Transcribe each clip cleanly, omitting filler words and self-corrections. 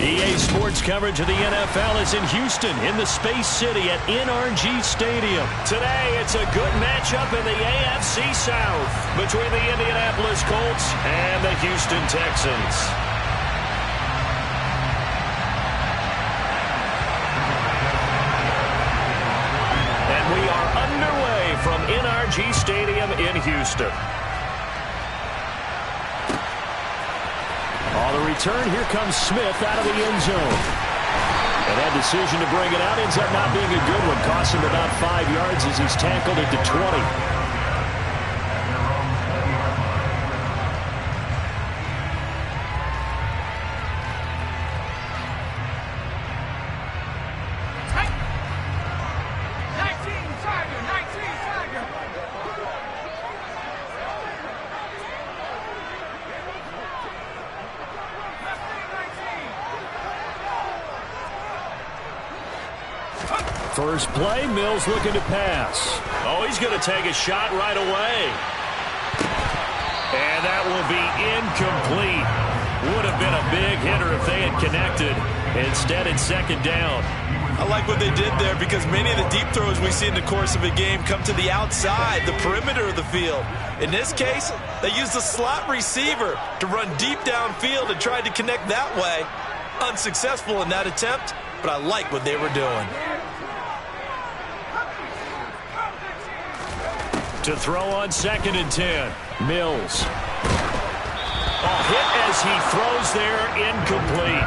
EA Sports coverage of the NFL is in Houston, in the Space City at NRG Stadium. Today, it's a good matchup in the AFC South between the Indianapolis Colts and the Houston Texans. And we are underway from NRG Stadium in Houston. On the return, here comes Smith out of the end zone. And that decision to bring it out ends up not being a good one. Costs him about 5 yards as he's tackled at the 20. First play, Mills looking to pass. Oh, he's going to take a shot right away. And that will be incomplete. Would have been a big hitter if they had connected. Instead, it's second down. I like what they did there because many of the deep throws we see in the course of a game come to the outside, the perimeter of the field. In this case, they used the slot receiver to run deep downfield and tried to connect that way. Unsuccessful in that attempt, but I like what they were doing. To throw on 2nd and 10. Mills. A hit as he throws there, incomplete.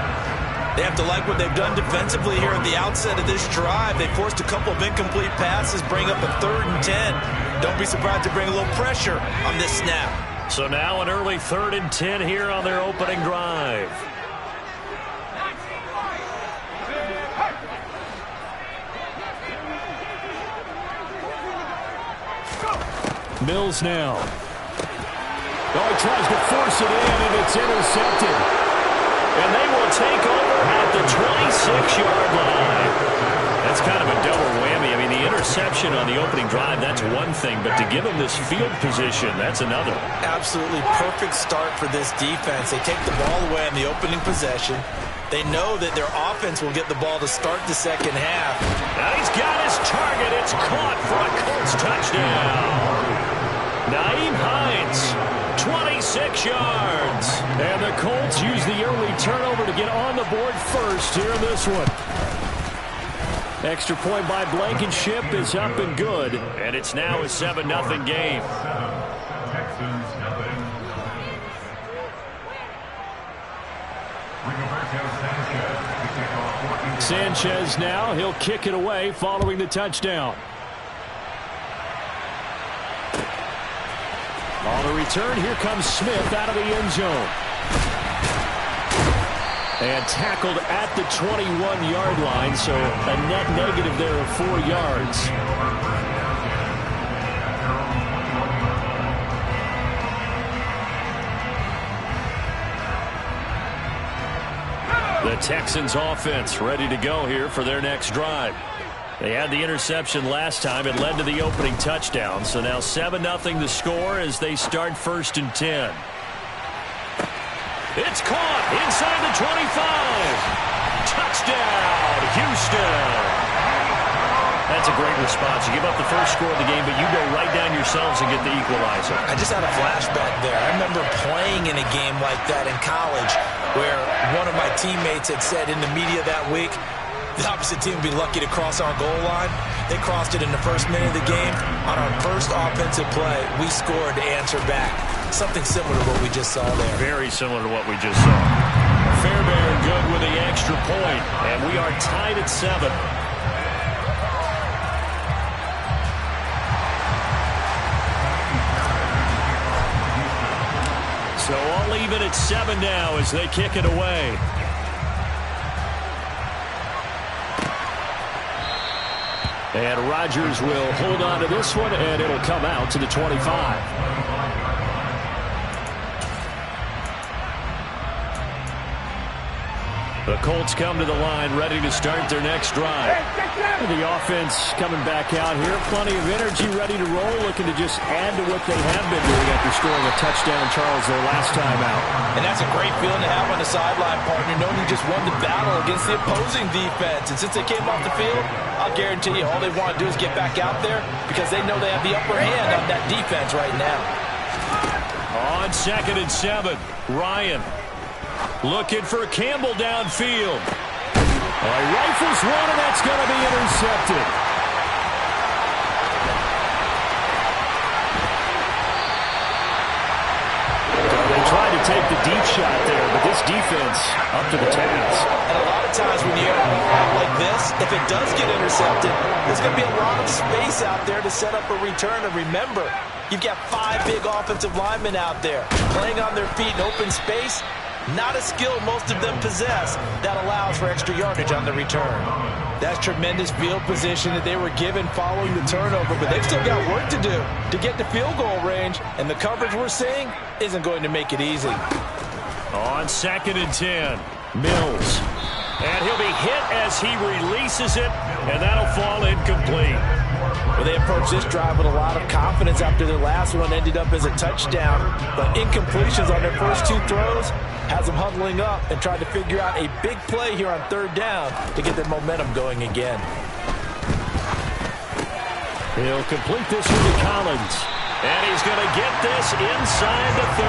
They have to like what they've done defensively here at the outset of this drive. They forced a couple of incomplete passes, bring up a 3rd and 10. Don't be surprised to bring a little pressure on this snap. So now an early 3rd and 10 here on their opening drive. Mills now. Oh, he tries to force it in, and it's intercepted. And they will take over at the 26-yard line. That's kind of a double whammy. I mean, the interception on the opening drive, that's one thing, but to give him this field position, that's another. Absolutely perfect start for this defense. They take the ball away on the opening possession. They know that their offense will get the ball to start the second half. Now he's got his target. It's caught for a Colts touchdown. Nyheim Hines, 26 yards. And the Colts use the early turnover to get on the board first here in this one. Extra point by Blankenship is up and good. And it's now a 7-0 game. Sanchez now. He'll kick it away following the touchdown. On the return, here comes Smith out of the end zone. And tackled at the 21-yard line, so a net negative there of 4 yards. The Texans offense ready to go here for their next drive. They had the interception last time. It led to the opening touchdown. So now 7-0 the score as they start 1st and 10. It's caught inside the 25. Touchdown, Houston. That's a great response. You give up the first score of the game, but you go right down yourselves and get the equalizer. I just had a flashback there. I remember playing in a game like that in college where one of my teammates had said in the media that week, the opposite team would be lucky to cross our goal line. They crossed it in the first minute of the game. On our first offensive play, we scored to answer back. Something similar to what we just saw there. Very similar to what we just saw. Fairbairn good with the extra point, and we are tied at 7. So all even at 7 now as they kick it away. And Rodgers will hold on to this one, and it'll come out to the 25. The Colts come to the line, ready to start their next drive. The offense coming back out here. Plenty of energy, ready to roll, looking to just add to what they have been doing after scoring a touchdown, Charles, their last time out. And that's a great feeling to have on the sideline, partner, knowing you just won the battle against the opposing defense. And since they came off the field, I'll guarantee you all they want to do is get back out there because they know they have the upper hand on that defense right now. On 2nd and 7, Ryan looking for Campbell downfield. He rifles one, and that's going to be intercepted. So they tried to take the deep shot there, but this defense up to the task. And a lot of times when you have like this, if it does get intercepted, there's going to be a lot of space out there to set up a return. And remember, you've got 5 big offensive linemen out there playing on their feet in open space. Not a skill most of them possess that allows for extra yardage on the return. That's tremendous field position that they were given following the turnover, but they've still got work to do to get to field goal range, and the coverage we're seeing isn't going to make it easy. On 2nd and 10, Mills. And he'll be hit as he releases it, and that'll fall incomplete. Well, they approached this drive with a lot of confidence after their last one ended up as a touchdown. But incompletions on their first 2 throws has them huddling up and trying to figure out a big play here on 3rd down to get their momentum going again. He'll complete this one to Collins. And he's going to get this inside the 30.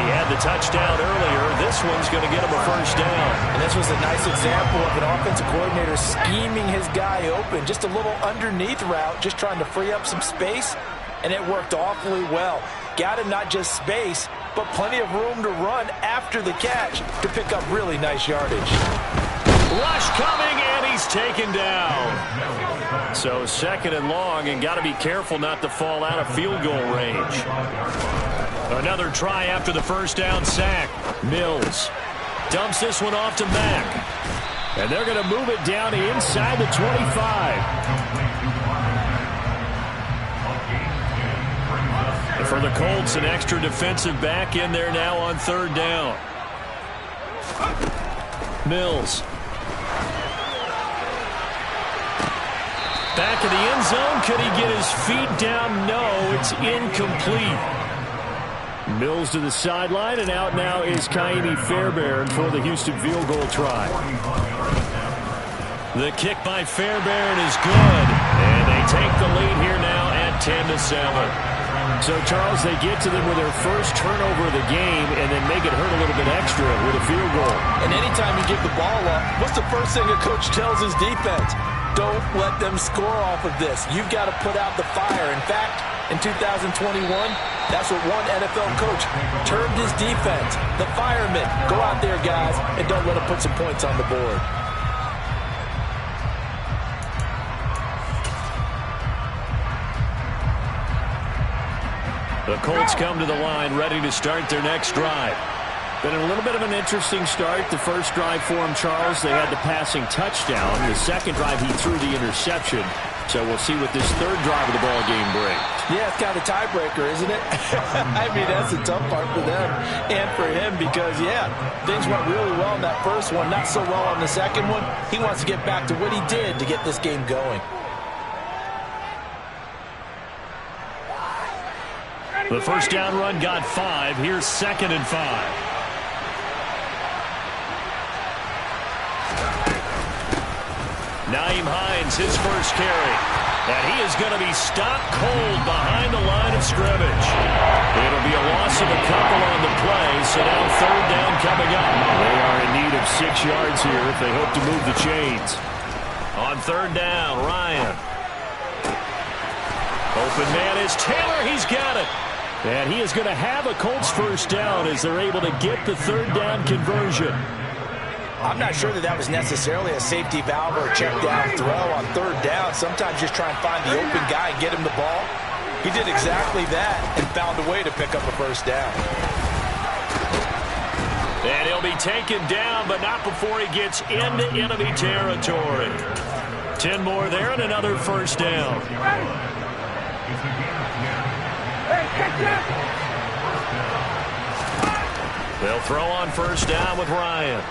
He had the touchdown earlier. This one's going to get him a first down. And this was a nice example of an offensive coordinator scheming his guy open. Just a little underneath route, just trying to free up some space. And it worked awfully well. Got him not just space, but plenty of room to run after the catch to pick up really nice yardage. Rush coming, and he's taken down. So 2nd and long, and got to be careful not to fall out of field goal range. Another try after the first down sack. Mills dumps this one off to Mack. And they're going to move it down to inside the 25. For the Colts, an extra defensive back in there now on 3rd down. Mills. Back in the end zone. Could he get his feet down? No, it's incomplete. Mills to the sideline, and out now is Kaimi Fairbairn for the Houston field goal try. The kick by Fairbairn is good, and they take the lead here now at 10-7. So, Charles, they get to them with their first turnover of the game and then make it hurt a little bit extra with a field goal. And anytime you give the ball up, what's the first thing a coach tells his defense? Don't let them score off of this. You've got to put out the fire. In fact, in 2021, that's what one NFL coach termed his defense. The firemen. Go out there, guys, and don't let them put some points on the board. The Colts come to the line, ready to start their next drive. Been a little bit of an interesting start. The first drive for him, Charles, they had the passing touchdown. The second drive, he threw the interception. So we'll see what this 3rd drive of the ball game brings. Yeah, it's kind of a tiebreaker, isn't it? I mean, that's the tough part for them and for him because, yeah, things went really well in that first one, not so well on the second one. He wants to get back to what he did to get this game going. The first down run got 5. Here's 2nd and 5. Nyheim Hines, his first carry. And he is going to be stopped cold behind the line of scrimmage. It'll be a loss of a couple on the play, so now 3rd down coming up. They are in need of 6 yards here if they hope to move the chains. On 3rd down, Ryan. Open man is Taylor. He's got it. And he is going to have a Colts first down as they're able to get the 3rd down conversion. I'm not sure that was necessarily a safety valve or a check down throw on 3rd down. Sometimes just try and find the open guy and get him the ball. He did exactly that and found a way to pick up a first down. And he'll be taken down, but not before he gets into enemy territory. 10 more there and another first down. They'll throw on first down with Ryan.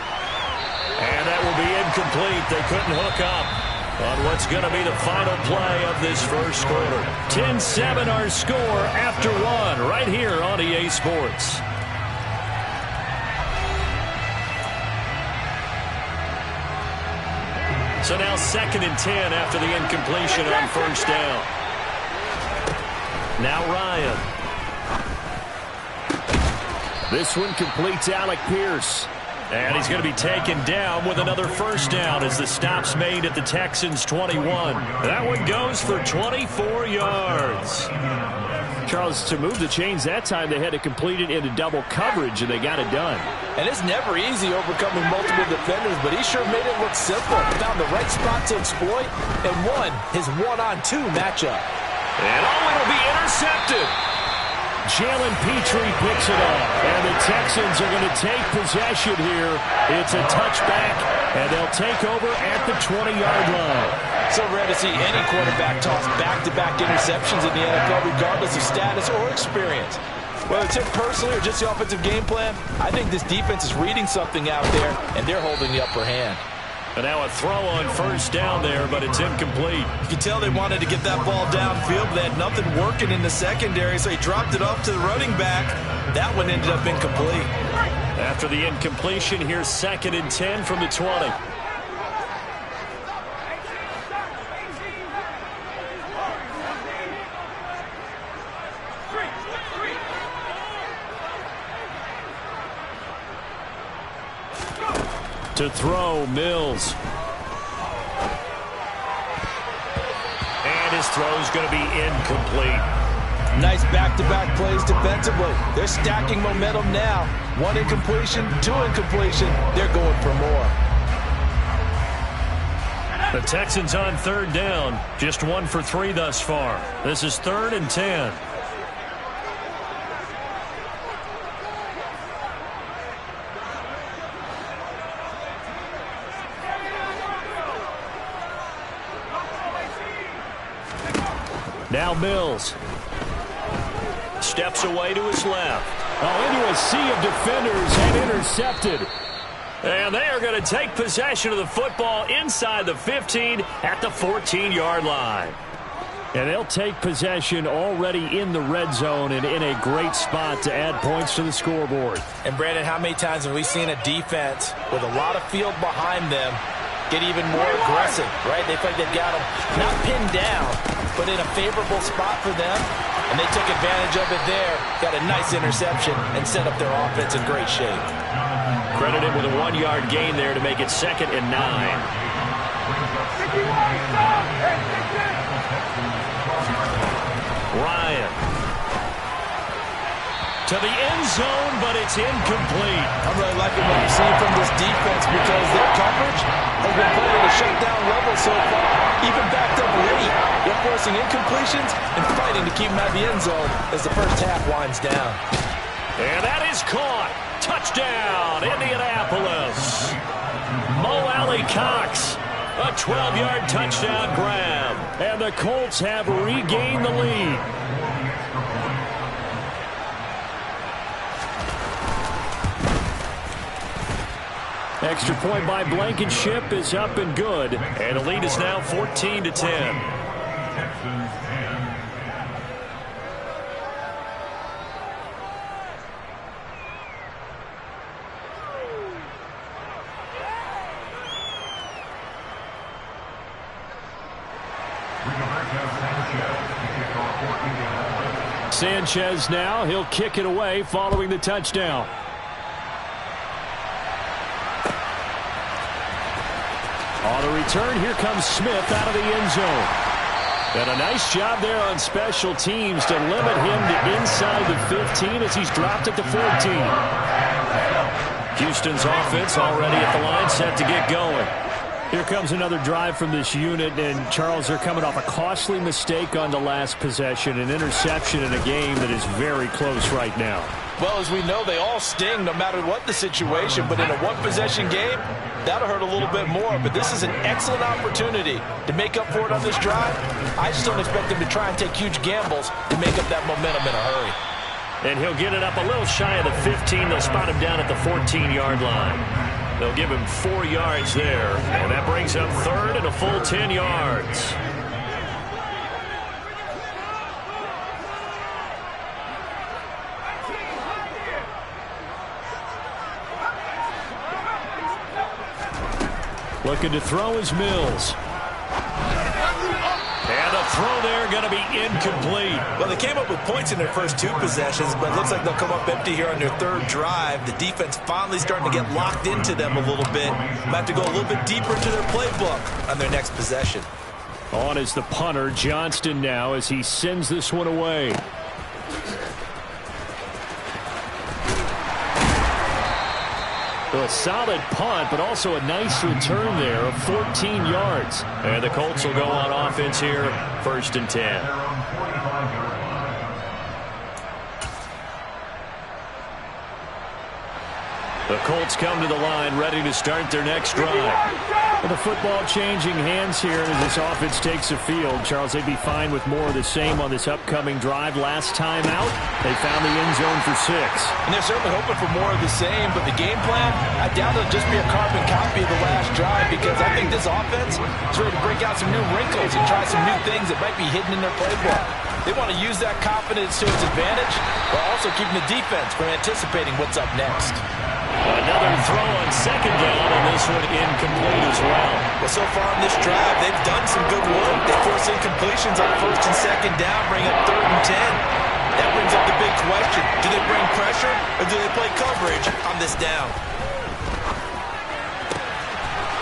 And that will be incomplete. They couldn't hook up on what's going to be the final play of this first quarter. 10-7 our score after one right here on EA Sports. So now 2nd and 10 after the incompletion on first down. Now Ryan. This one completes Alec Pierce. And he's going to be taken down with another first down as the stop's made at the Texans' 21. That one goes for 24 yards. Charles, to move the chains that time, they had to complete it into double coverage, and they got it done. And it's never easy overcoming multiple defenders, but he sure made it look simple. Found the right spot to exploit and won his one-on-two matchup. And it'll be intercepted. Jalen Petrie picks it up, and the Texans are going to take possession here. It's a touchback, and they'll take over at the 20-yard line. So rare to see any quarterback toss back-to-back interceptions in the NFL, regardless of status or experience. Whether it's him personally or just the offensive game plan, I think this defense is reading something out there, and they're holding the upper hand. And now a throw on first down there, but it's incomplete. You can tell they wanted to get that ball downfield, but they had nothing working in the secondary, so he dropped it off to the running back. That one ended up incomplete. After the incompletion, here's 2nd and 10 from the 20. To throw, Mills. And his throw's going to be incomplete. Nice back-to-back plays defensively. They're stacking momentum now. 1 incompletion, 2 incompletion. They're going for more. The Texans on 3rd down. Just 1 for 3 thus far. This is 3rd and 10. Now Mills. Steps away to his left. Into a sea of defenders and intercepted. And they are going to take possession of the football inside the 15 at the 14-yard line. And they'll take possession already in the red zone and in a great spot to add points to the scoreboard. And Brandon, how many times have we seen a defense with a lot of field behind them get even more aggressive, right? They feel like they've got them not pinned down, but in a favorable spot for them, and they took advantage of it there, got a nice interception, and set up their offense in great shape. Credited with a 1-yard gain there to make it 2nd and 9. Ryan. To the end zone, but it's incomplete. I'm really liking what I'm seeing from this defense because their coverage has been playing at a shutdown level so far, even backed up late. They're forcing incompletions and fighting to keep them out of the end zone as the first half winds down. And that is caught. Touchdown, Indianapolis. Mo Alley-Cox, a 12-yard touchdown grab. And the Colts have regained the lead. Extra point by Blankenship is up and good. And the lead is now 14-10. Sanchez now, he'll kick it away following the touchdown. On the return, here comes Smith out of the end zone. And a nice job there on special teams to limit him to inside the 15 as he's dropped at the 14. Houston's offense already at the line, set to get going. Here comes another drive from this unit, and Charles, they're coming off a costly mistake on the last possession, an interception in a game that is very close right now. Well, as we know, they all sting no matter what the situation, but in a one-possession game, that'll hurt a little bit more. But this is an excellent opportunity to make up for it on this drive. I just don't expect them to try and take huge gambles to make up that momentum in a hurry. And he'll get it up a little shy of the 15. They'll spot him down at the 14-yard line. They'll give him 4 yards there. And that brings up third and a full 10 yards. Looking to throw is Mills. And a throw there going to be incomplete. Well, they came up with points in their first 2 possessions, but it looks like they'll come up empty here on their 3rd drive. The defense finally starting to get locked into them a little bit. Might have to go a little bit deeper into their playbook on their next possession. On is the punter, Johnston, now as he sends this one away. A solid punt, but also a nice return there of 14 yards. And the Colts will go on offense here, 1st and 10. The Colts come to the line, ready to start their next drive. With the football changing hands here as this offense takes the field. Charles, they'd be fine with more of the same on this upcoming drive. Last time out, they found the end zone for 6. And they're certainly hoping for more of the same, but the game plan, I doubt it'll just be a carbon copy of the last drive, because I think this offense is ready to break out some new wrinkles and try some new things that might be hidden in their playbook. They want to use that confidence to its advantage, while also keeping the defense from anticipating what's up next. Another throw on 2nd down, and this one incomplete as well. Well, so far in this drive, they've done some good work. They force incompletions on 1st and 2nd down, bring up 3rd and 10. That brings up the big question. Do they bring pressure, or do they play coverage on this down?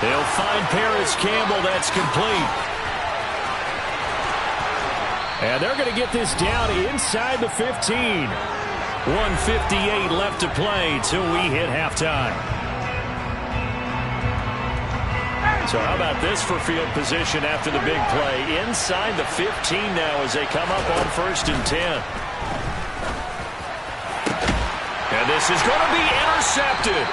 They'll find Paris Campbell. That's complete. And they're going to get this down inside the 15. 1:58 left to play till we hit halftime. So how about this for field position after the big play? Inside the 15 now as they come up on 1st and 10. And this is going to be intercepted.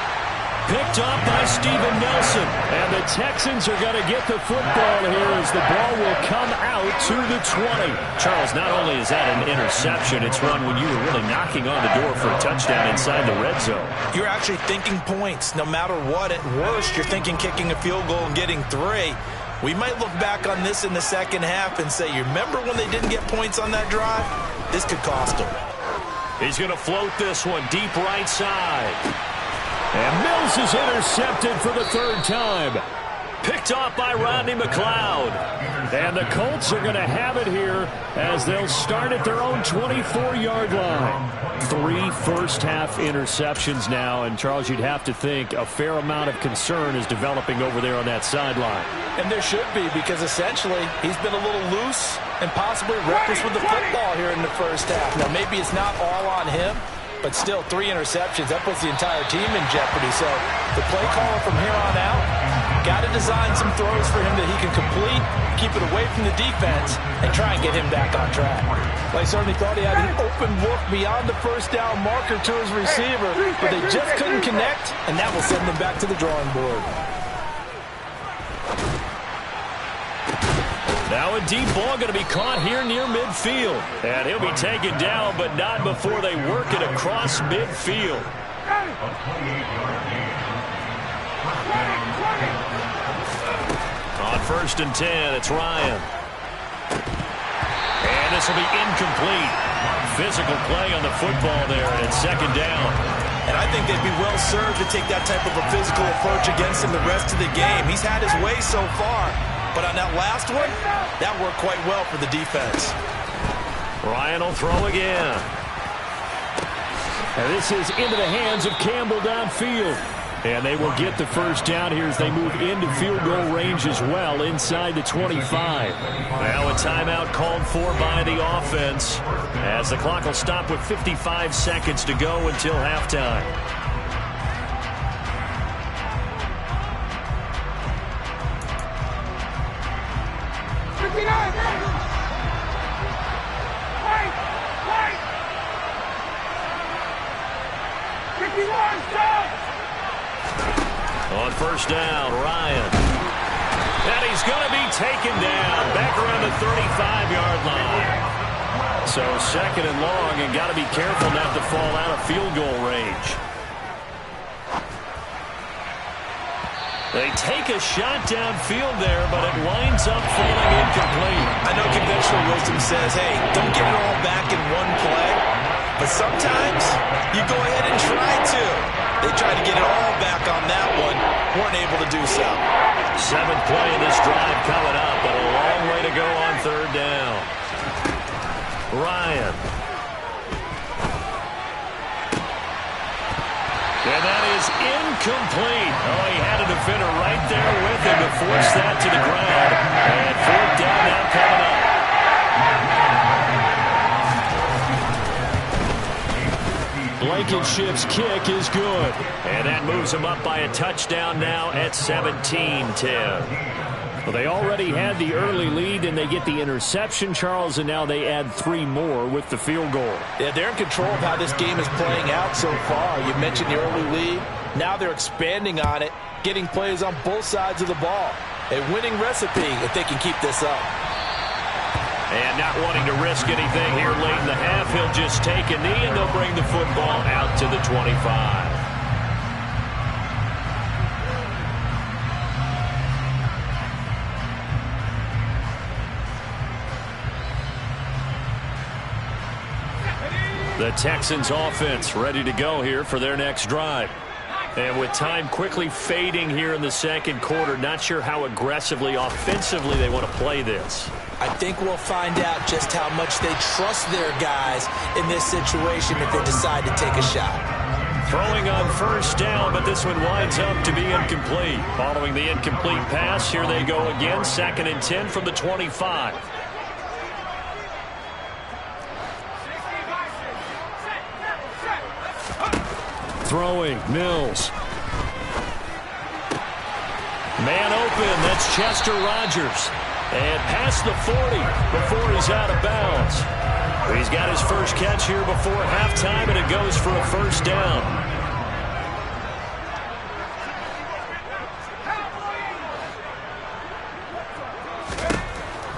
Picked off by Steven Nelson. And the Texans are going to get the football here as the ball will come out to the 20. Charles, not only is that an interception, it's one when you were really knocking on the door for a touchdown inside the red zone. You're actually thinking points. No matter what, at worst, you're thinking kicking a field goal and getting 3. We might look back on this in the second half and say, you remember when they didn't get points on that drive? This could cost them. He's going to float this one deep right side. And Mills is intercepted for the 3rd time. Picked off by Rodney McLeod. And the Colts are going to have it here as they'll start at their own 24-yard line. 3 first-half interceptions now. And, Charles, you'd have to think a fair amount of concern is developing over there on that sideline. And there should be, because essentially he's been a little loose and possibly reckless with the football here in the first half. Now, maybe it's not all on him, but still 3 interceptions. That puts the entire team in jeopardy. So the play caller from here on out got to design some throws for him that he can complete, keep it away from the defense, and try and get him back on track. Well, I certainly thought he had an open look beyond the first down marker to his receiver, but they just couldn't connect, and that will send them back to the drawing board. Now a deep ball going to be caught here near midfield. And he'll be taken down, but not before they work it across midfield. On 1st and 10, it's Ryan. And this will be incomplete. Physical play on the football there, and it's 2nd down. And I think they'd be well served to take that type of a physical approach against him the rest of the game. He's had his way so far. But on that last one, that worked quite well for the defense. Ryan will throw again. And this is into the hands of Campbell downfield. And they will get the first down here as they move into field goal range as well inside the 25. Now a timeout called for by the offense as the clock will stop with 55 seconds to go until halftime. On 1st down, Ryan. And he's going to be taken down back around the 35-yard line. So 2nd and long, and got to be careful not to fall out of field goal range. They take a shot downfield there, but it winds up falling incomplete. I know conventional wisdom says, hey, don't get it all back in one play. But sometimes you go ahead and try to. They tried to get it all back on that one. Weren't able to do so. 7th play of this drive coming up, but a long way to go on 3rd down. Ryan. And that is incomplete. Oh, he had a defender right there with him to force that to the ground. And 4th down now coming up. Blankenship's kick is good. And that moves him up by a touchdown now at 17-10. Well, they already had the early lead, and they get the interception, Charles, and now they add 3 more with the field goal. Yeah, they're in control of how this game is playing out so far. You mentioned the early lead. Now they're expanding on it, getting plays on both sides of the ball. A winning recipe if they can keep this up. And not wanting to risk anything here late in the half, he'll just take a knee, and they'll bring the football out to the 25. The Texans offense ready to go here for their next drive. And with time quickly fading here in the 2nd quarter, not sure how aggressively, offensively they want to play this. I think we'll find out just how much they trust their guys in this situation if they decide to take a shot. Throwing on 1st down, but this one winds up to be incomplete. Following the incomplete pass, here they go again, 2nd and 10 from the 25. Throwing, Mills. Man open, that's Chester Rogers. And past the 40 before he's out of bounds. He's got his first catch here before halftime, and it goes for a 1st down.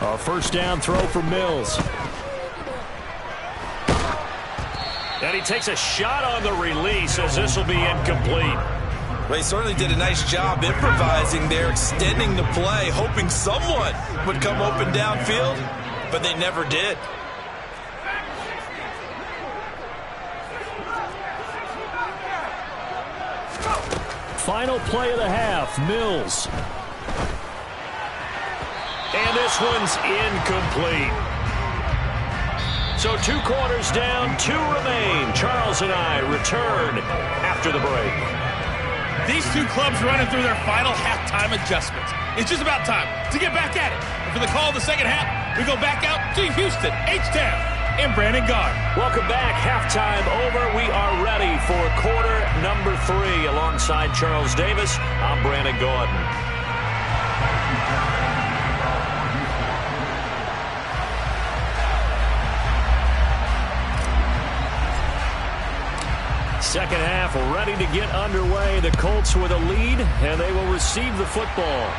A 1st down throw for Mills. And he takes a shot on the release as this will be incomplete. Well, he certainly did a nice job improvising there, extending the play, hoping someone would come open downfield, but they never did. Final play of the half, Mills. And this one's incomplete. So 2 quarters down, 2 remain. Charles and I return after the break. These 2 clubs running through their final halftime adjustments. It's just about time to get back at it. And for the call of the 2nd half, we go back out to Houston, H-Town, and Brandon Gaudin. Welcome back. Halftime over. We are ready for quarter number 3. Alongside Charles Davis, I'm Brandon Gaudin. Second half ready to get underway. The Colts with a lead, and they will receive the football.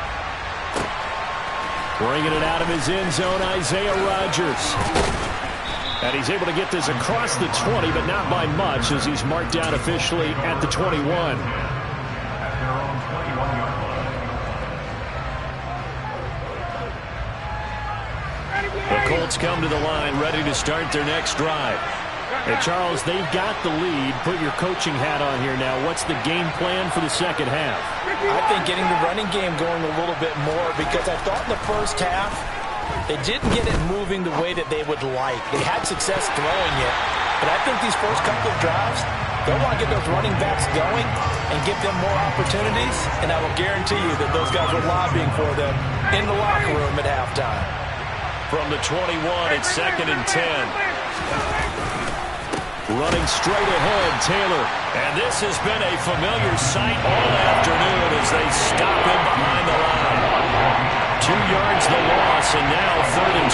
Bringing it out of his end zone, Isaiah Rodgers. And he's able to get this across the 20, but not by much, as he's marked down officially at the 21. The Colts come to the line, ready to start their next drive. Hey, Charles, they've got the lead. Put your coaching hat on here now. What's the game plan for the 2nd half? I think getting the running game going a little bit more, because I thought in the 1st half they didn't get it moving the way that they would like. They had success throwing it, but I think these first couple of drives, they'll want to get those running backs going and give them more opportunities, and I will guarantee you that those guys were lobbying for them in the locker room at halftime. From the 21, it's 2nd and 10. Running straight ahead, Taylor. And this has been a familiar sight all afternoon as they stop him behind the line. 2 yards the loss, and now 3rd and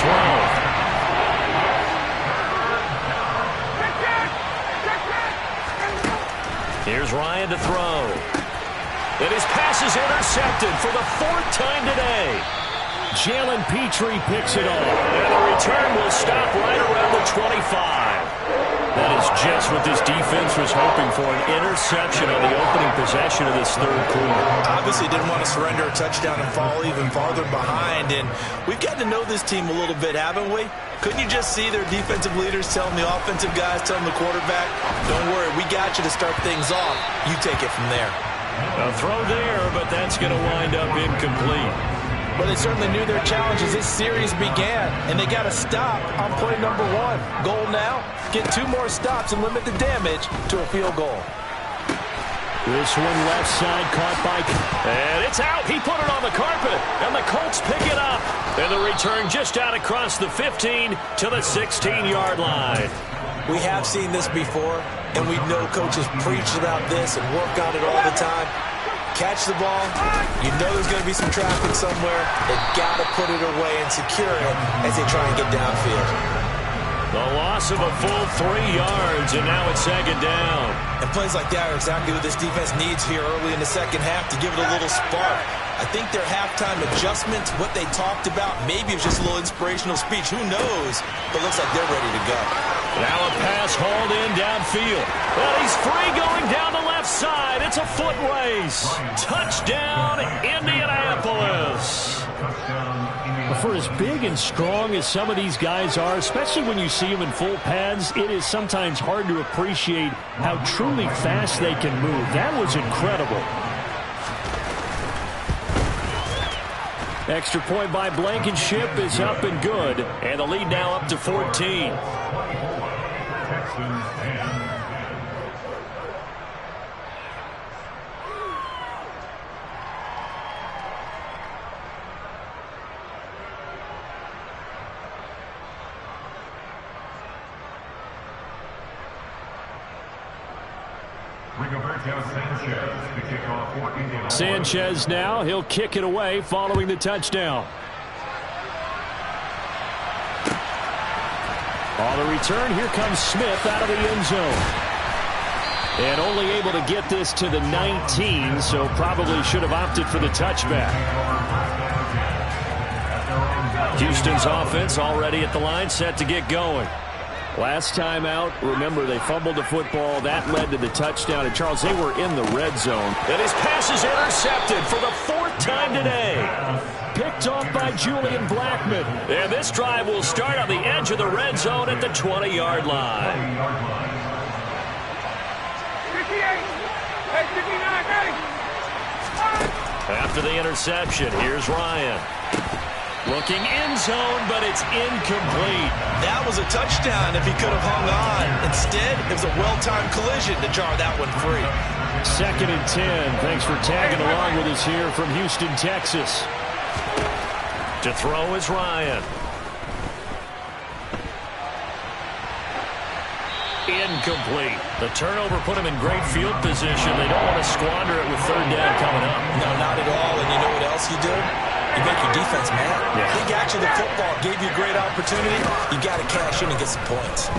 12. Here's Ryan to throw. And his pass is intercepted for the 4th time today. Jalen Petrie picks it off. And the return will stop right around the 25. That is just what this defense was hoping for, an interception on the opening possession of this third quarter. Obviously didn't want to surrender a touchdown and fall even farther behind, and we've gotten to know this team a little bit, haven't we? Couldn't you just see their defensive leaders telling the offensive guys, telling the quarterback, don't worry, we got you to start things off. You take it from there. A throw there, but that's going to wind up incomplete. But they certainly knew their challenge as this series began, and they got to stop on play number 1. Goal now, get 2 more stops and limit the damage to a field goal. This one left side caught by... And it's out. He put it on the carpet, and the Colts pick it up. And the return just out across the 15 to the 16-yard line. We have seen this before, and we know coaches preach about this and work on it all the time. Catch the ball, you know there's going to be some traffic somewhere. They've got to put it away and secure it as they try and get downfield. The loss of a full 3 yards, and now it's second down. And plays like that are exactly what this defense needs here early in the second half to give it a little spark. I think their halftime adjustments, what they talked about, maybe it was just a little inspirational speech. Who knows? But looks like they're ready to go. Now a pass hauled in downfield. Well, he's free going down the left side. It's a foot race. Touchdown, Indianapolis. For as big and strong as some of these guys are, especially when you see them in full pads, it is sometimes hard to appreciate how truly fast they can move. That was incredible. Extra point by Blankenship is up and good. And the lead now up to 14. Texans 10. Sanchez now, he'll kick it away following the touchdown. On the return, here comes Smith out of the end zone. And only able to get this to the 19, so probably should have opted for the touchback. Houston's offense already at the line, set to get going. Last time out, remember, they fumbled the football. That led to the touchdown. And, Charles, they were in the red zone. And his pass is intercepted for the 4th time today. Picked off by Julian Blackmon. And this drive will start on the edge of the red zone at the 20-yard line. 58. Hey, 59, After the interception, here's Ryan. Looking end zone, but it's incomplete. That was a touchdown if he could have hung on. Instead, it was a well-timed collision to jar that one free. 2nd and 10. Thanks for tagging along with us here from Houston, Texas. To throw is Ryan. Incomplete. The turnover put him in great field position. They don't want to squander it with 3rd down coming up. No, not at all. And you know what else you do? You make your defense mad. Yeah. He got you the football, gave you a great opportunity. You got to cash in and get some points.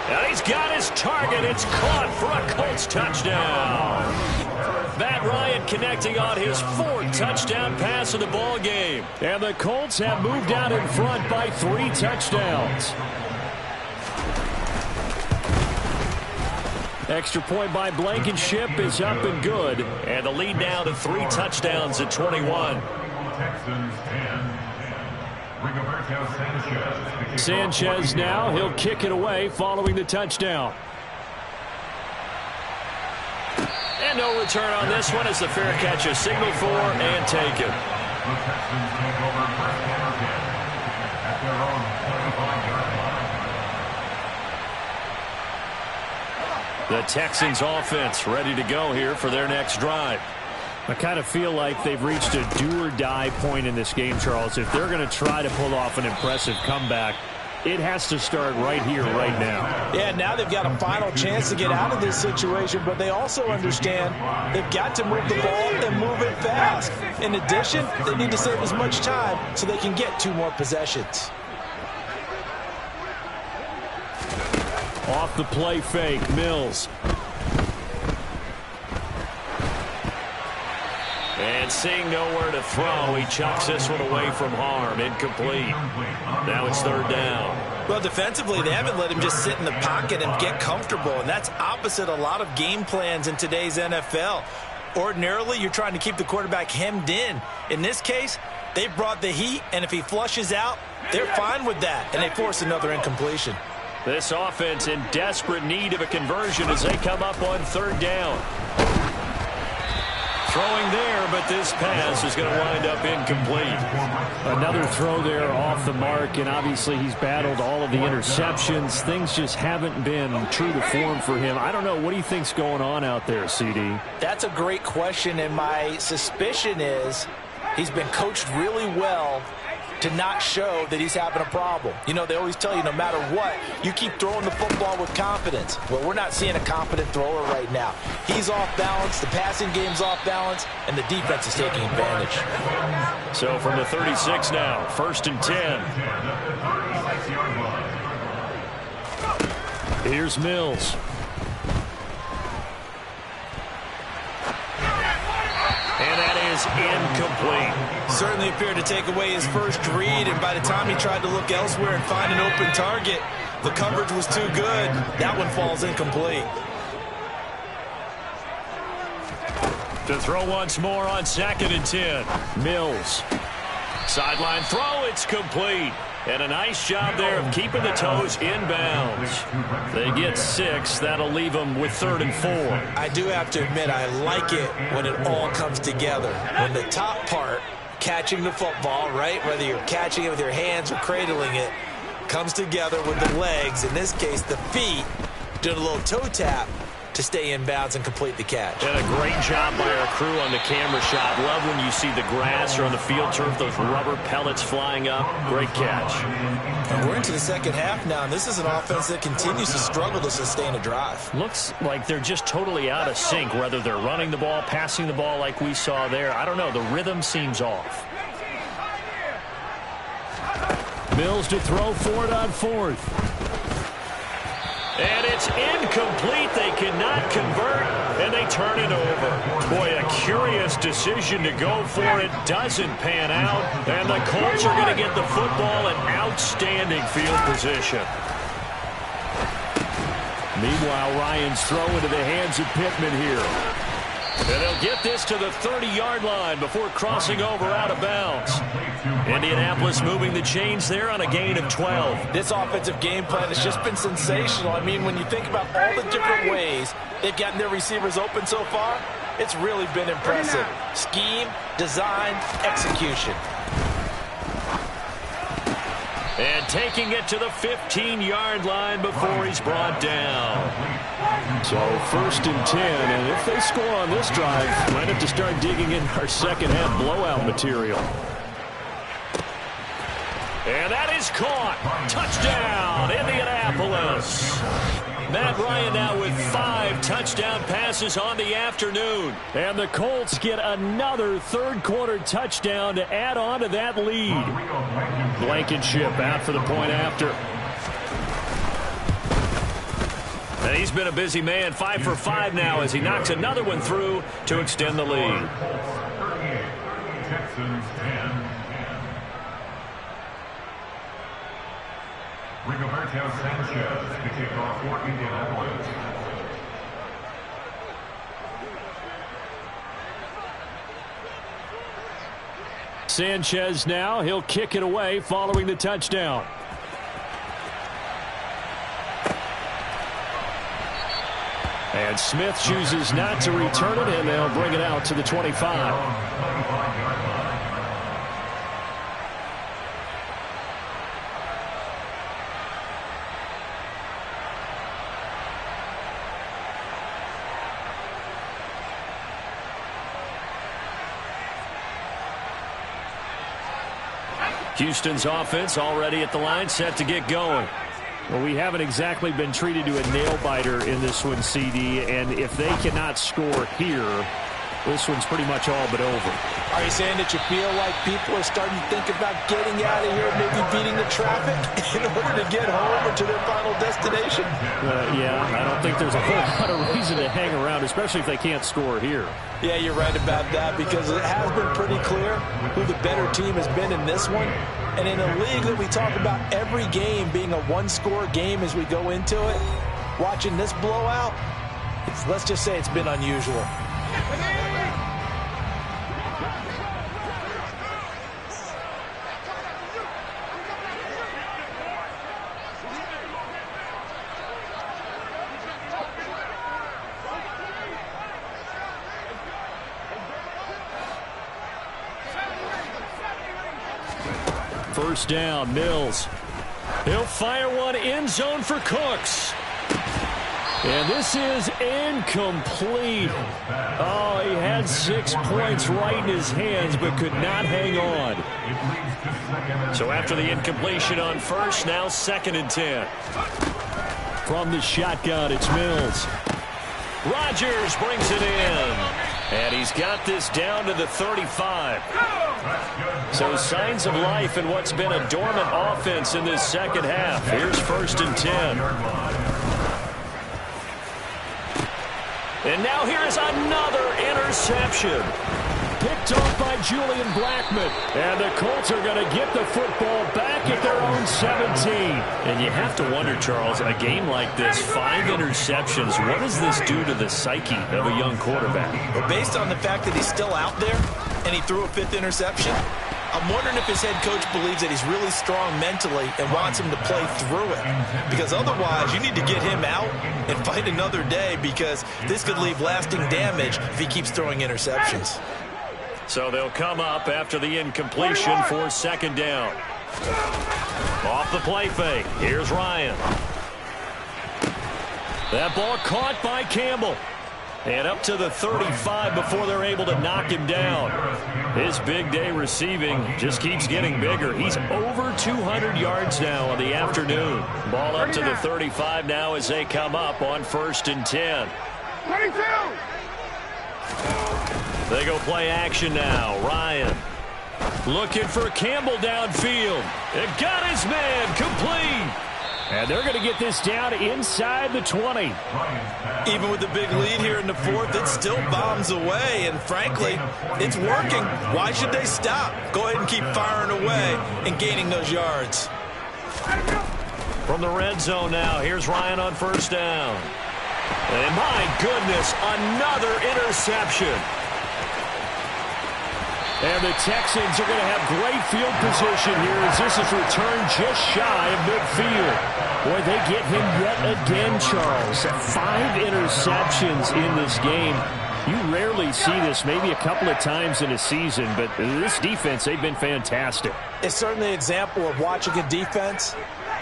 And he's got his target. It's caught for a Colts touchdown. Matt Ryan connecting on his 4th touchdown pass of the ball game. And the Colts have moved out in front by 3 touchdowns. Extra point by Blankenship is up and good. And the lead now to 3 touchdowns at 21. Texans 10. Sanchez now, he'll kick it away following the touchdown. And no return on this one as the fair catch is signaled for and taken. The Texans take over first and 10 at their own 25-yard line. The Texans offense ready to go here for their next drive. I kind of feel like they've reached a do-or-die point in this game, Charles. If they're going to try to pull off an impressive comeback, it has to start right here, right now. Yeah, now they've got a final chance to get out of this situation, but they also understand they've got to move the ball and move it fast. In addition, they need to save as much time so they can get 2 more possessions. Off the play fake, Mills. And seeing nowhere to throw, he chucks this one away from harm. Incomplete. Now it's third down. Well, defensively, they haven't let him just sit in the pocket and get comfortable, and that's opposite a lot of game plans in today's NFL. Ordinarily, you're trying to keep the quarterback hemmed in. In this case, they brought the heat, and if he flushes out, they're fine with that, and they force another incompletion. This offense in desperate need of a conversion as they come up on third down. Throwing there, but this pass is going to wind up incomplete. Another throw there off the mark, and obviously he's battled all of the interceptions. Things just haven't been true to form for him. I don't know. What do you think's going on out there, CD? That's a great question, and my suspicion is he's been coached really well to not show that he's having a problem. You know, they always tell you no matter what, you keep throwing the football with confidence. Well, we're not seeing a confident thrower right now. He's off balance, the passing game's off balance, and the defense is taking advantage. So from the 36 now, 1st and 10. Here's Mills. And that is incomplete. Certainly appeared to take away his first read, and by the time he tried to look elsewhere and find an open target, the coverage was too good. That one falls incomplete. To throw once more on 2nd and 10. Mills. Sideline throw, it's complete. And a nice job there of keeping the toes inbounds. They get 6. That'll leave them with 3rd and 4. I do have to admit, I like it when it all comes together. When the top part, catching the football, right, whether you're catching it with your hands or cradling it, comes together with the legs, in this case the feet, doing a little toe tap to stay in bounds and complete the catch. And a great job by our crew on the camera shot. Love when you see the grass or on the field turf, those rubber pellets flying up. Great catch. And we're into the second half now, and this is an offense that continues to struggle to sustain a drive. Looks like they're just totally out of sync, whether they're running the ball, passing the ball like we saw there. I don't know. The rhythm seems off. Mills to throw for it on 4th. And it's incomplete. They cannot convert, and they turn it over. Boy, a curious decision to go for it. Doesn't pan out, and the Colts are going to get the football in outstanding field position. Meanwhile, Ryan's throw into the hands of Pittman here. And they'll get this to the 30-yard line before crossing over out of bounds. Indianapolis moving the chains there on a gain of 12. This offensive game plan has just been sensational. I mean, when you think about all the different ways they've gotten their receivers open so far, it's really been impressive. Scheme, design, execution. And taking it to the 15-yard line before he's brought down. So 1st and 10, and if they score on this drive, might have to start digging in our second half blowout material. And that is caught. Touchdown, Indianapolis. Matt Ryan now with 5 touchdown passes on the afternoon. And the Colts get another third-quarter touchdown to add on to that lead. Blankenship out for the point after. And he's been a busy man, 5 for 5 now as he knocks another one through to extend the lead. Texans 10. Rigoberto Sanchez to kick off for Indianapolis. Sanchez now, he'll kick it away following the touchdown. And Smith chooses not to return it, and they'll bring it out to the 25. Houston's offense already at the line, set to get going. Well, we haven't exactly been treated to a nail-biter in this one, CD, and if they cannot score here, this one's pretty much all but over. Are you saying that you feel like people are starting to think about getting out of here, maybe beating the traffic in order to get home or to their final destination? Yeah, I don't think there's a whole lot of reason to hang around, especially if they can't score here. Yeah, you're right about that, because it has been pretty clear who the better team has been in this one. And in a league that we talk about every game being a one-score game as we go into it, watching this blowout, let's just say it's been unusual. First down, Mills. He'll fire one end zone for Cooks. And this is incomplete. Oh, he had 6 points right in his hands, but could not hang on. So after the incompletion on first, now 2nd and 10. From the shotgun, it's Mills. Rodgers brings it in. And he's got this down to the 35. So signs of life in what's been a dormant offense in this second half. Here's 1st and 10. And now here's another interception. Picked off by Julian Blackmon. And the Colts are going to get the football back at their own 17. And you have to wonder, Charles, a game like this, 5 interceptions, what does this do to the psyche of a young quarterback? Well, based on the fact that he's still out there and he threw a 5th interception, I'm wondering if his head coach believes that he's really strong mentally and wants him to play through it. Because otherwise, you need to get him out and fight another day, because this could leave lasting damage if he keeps throwing interceptions. So they'll come up after the incompletion for 2nd down. Off the play fake. Here's Ryan. That ball caught by Campbell. And up to the 35 before they're able to knock him down. His big day receiving just keeps getting bigger. He's over 200 yards now on the afternoon. Ball up to the 35 now as they come up on 1st and 10. 22! They go play action now. Ryan looking for Campbell downfield. It got his man complete. And they're going to get this down inside the 20. Even with the big lead here in the 4th, it still bombs away. And frankly, it's working. Why should they stop? Go ahead and keep firing away and gaining those yards. From the red zone now, here's Ryan on 1st down. And my goodness, another interception. And the Texans are going to have great field position here as this is returned just shy of midfield. Boy, they get him yet again, Charles. 5 interceptions in this game. You rarely see this, maybe a couple of times in a season, but this defense, they've been fantastic. It's certainly an example of watching a defense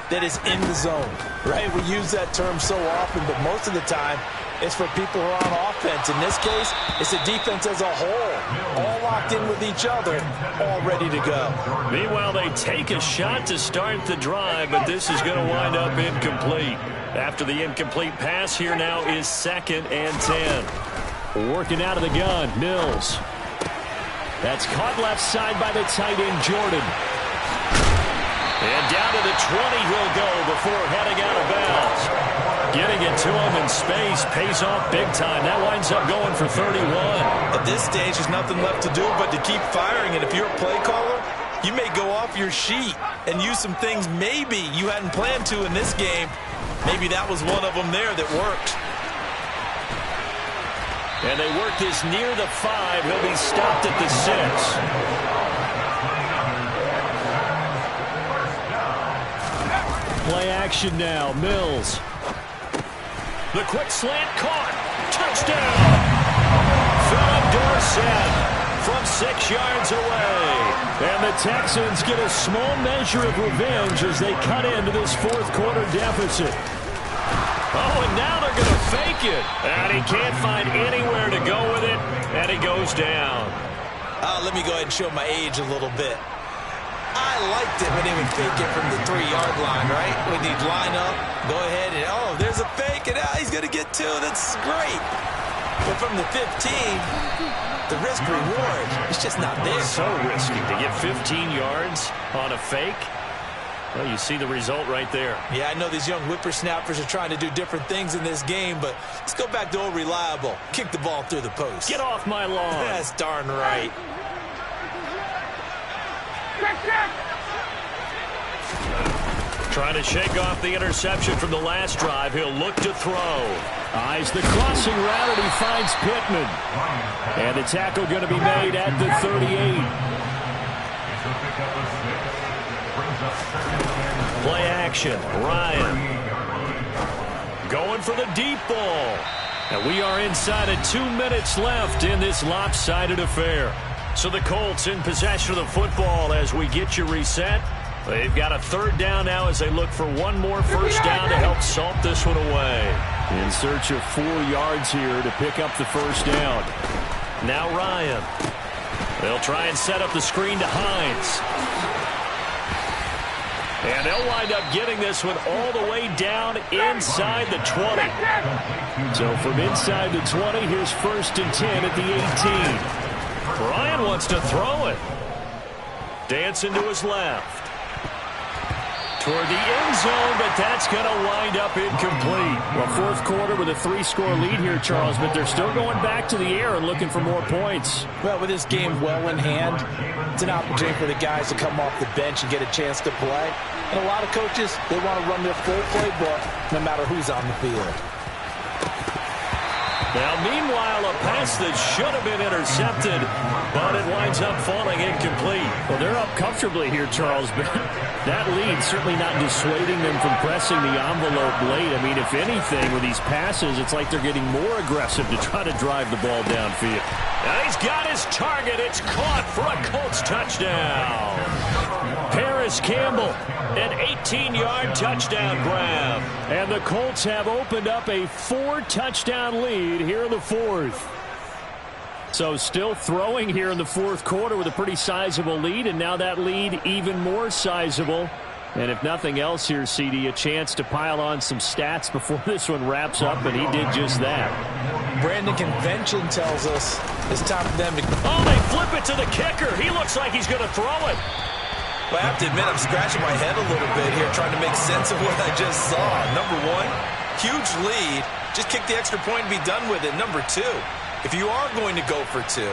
that is in the zone, right? We use that term so often, but most of the time, it's for people who are on offense. In this case, it's a defense as a whole, all locked in with each other, all ready to go. Meanwhile, they take a shot to start the drive, but this is going to wind up incomplete. After the incomplete pass, here now is 2nd and 10. Working out of the gun, Mills. That's caught left side by the tight end, Jordan. And down to the 20 he'll go before heading out of bounds. Getting it to him in space pays off big time. That winds up going for 31. At this stage, there's nothing left to do but to keep firing. And if you're a play caller, you may go off your sheet and use some things maybe you hadn't planned to in this game. Maybe that was one of them there that worked. And they work this near the 5. He'll be stopped at the 6. Play action now. Mills. The quick slant caught. Touchdown. Philip Dorsett from 6 yards away. And the Texans get a small measure of revenge as they cut into this 4th quarter deficit. Oh, and now they're going to fake it. And he can't find anywhere to go with it. And he goes down. Let me go ahead and show my age a little bit. I liked it when they would fake it from the 3-yard line, right? When they'd line up, go ahead and, oh, there's a fake, and he's going to get 2. That's great. But from the 15, the risk-reward is just not there. So risky to get 15 yards on a fake. Well, you see the result right there. Yeah, I know these young whippersnappers are trying to do different things in this game, but let's go back to old reliable. Kick the ball through the post. Get off my lawn. That's darn right. Trying to shake off the interception from the last drive. He'll look to throw. Eyes the crossing route, and he finds Pittman. And the tackle going to be made at the 38. Play action. Ryan. Going for the deep ball. And we are inside of 2 minutes left in this lopsided affair. So the Colts in possession of the football as we get you reset. They've got a third down now as they look for one more first down to help salt this one away. In search of 4 yards here to pick up the first down. Now Ryan. They'll try and set up the screen to Hines. And they'll wind up getting this one all the way down inside the 20. So from inside the 20, here's 1st and 10 at the 18. Ryan wants to throw it. Dancing to his left. Toward the end zone, but that's going to wind up incomplete. Well, fourth quarter with a 3-score lead here, Charles, but they're still going back to the air and looking for more points. Well, with this game well in hand, it's an opportunity for the guys to come off the bench and get a chance to play. And a lot of coaches, they want to run their full playbook no matter who's on the field. Now, meanwhile, a pass that should have been intercepted, but it winds up falling incomplete. Well, they're up comfortably here, Charles, but that lead certainly not dissuading them from pressing the envelope late. I mean, if anything, with these passes, it's like they're getting more aggressive to try to drive the ball downfield. And he's got his target. It's caught for a Colts touchdown. Paris Campbell, an 18-yard touchdown grab. And the Colts have opened up a 4-touchdown lead here in the fourth. So still throwing here in the fourth quarter with a pretty sizable lead, and now that lead even more sizable. And if nothing else here, CD, a chance to pile on some stats before this one wraps up, and he did just that. Brandon, convention tells us it's time for them to... Oh, they flip it to the kicker. He looks like he's going to throw it. Well, I have to admit, I'm scratching my head a little bit here trying to make sense of what I just saw. Number one, huge lead. Just kick the extra point and be done with it. Number two, if you are going to go for 2,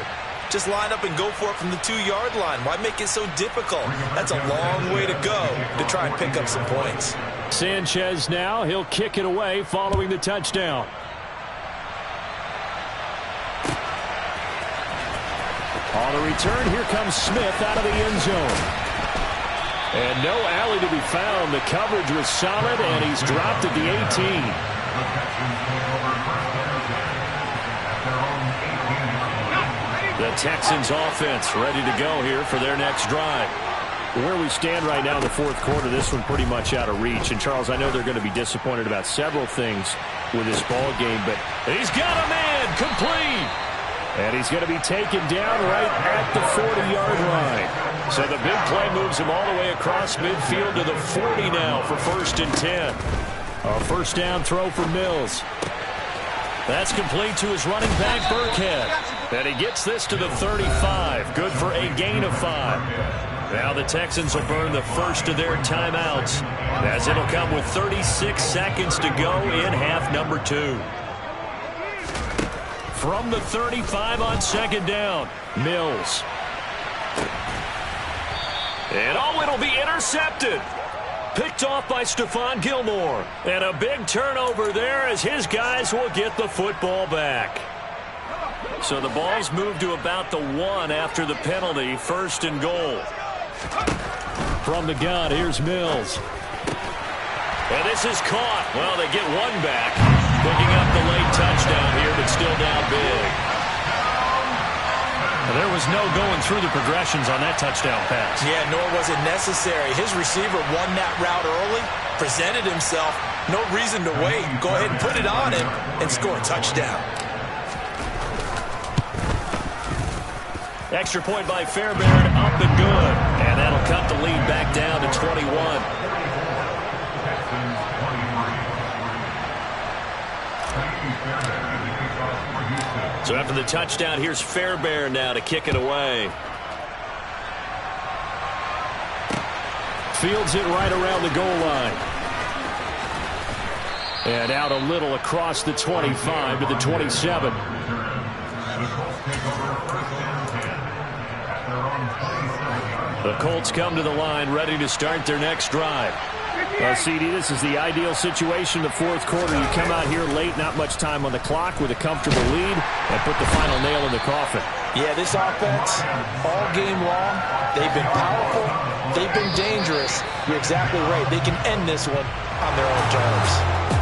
just line up and go for it from the 2-yard line. Why make it so difficult? That's a long way to go to try and pick up some points. Sanchez now, he'll kick it away following the touchdown. On the return, here comes Smith out of the end zone. And no alley to be found. The coverage was solid, and he's dropped at the 18. The Texans offense ready to go here for their next drive. Where we stand right now in the fourth quarter, this one pretty much out of reach. And, Charles, I know they're going to be disappointed about several things with this ball game, but he's got a man complete. And he's going to be taken down right at the 40-yard line. So the big play moves him all the way across midfield to the 40 now for 1st and 10. A first down throw for Mills. That's complete to his running back, Burkhead. And he gets this to the 35. Good for a gain of 5. Now the Texans will burn the first of their timeouts, as it'll come with 36 seconds to go in half number 2. From the 35 on 2nd down, Mills. And it'll be intercepted. Picked off by Stephon Gilmore. And a big turnover there as his guys will get the football back. So the ball's moved to about the 1 after the penalty. 1st and goal. From the gun, here's Mills. And this is caught. Well, they get one back. Picking up the late touchdown here, but still down big. Well, there was no going through the progressions on that touchdown pass. Yeah, nor was it necessary. His receiver won that route early, presented himself. No reason to wait. Go ahead and put it on him and score a touchdown. Extra point by Fairbairn, up and good. And that'll cut the lead back down to 21. So after the touchdown, here's Fairbairn now to kick it away. Fields it right around the goal line. And out a little across the 25 to the 27. The Colts come to the line ready to start their next drive. CD, this is the ideal situation in the fourth quarter. You come out here late, not much time on the clock with a comfortable lead, and put the final nail in the coffin. Yeah, this offense, all game long, they've been powerful, they've been dangerous. You're exactly right. They can end this one on their own terms.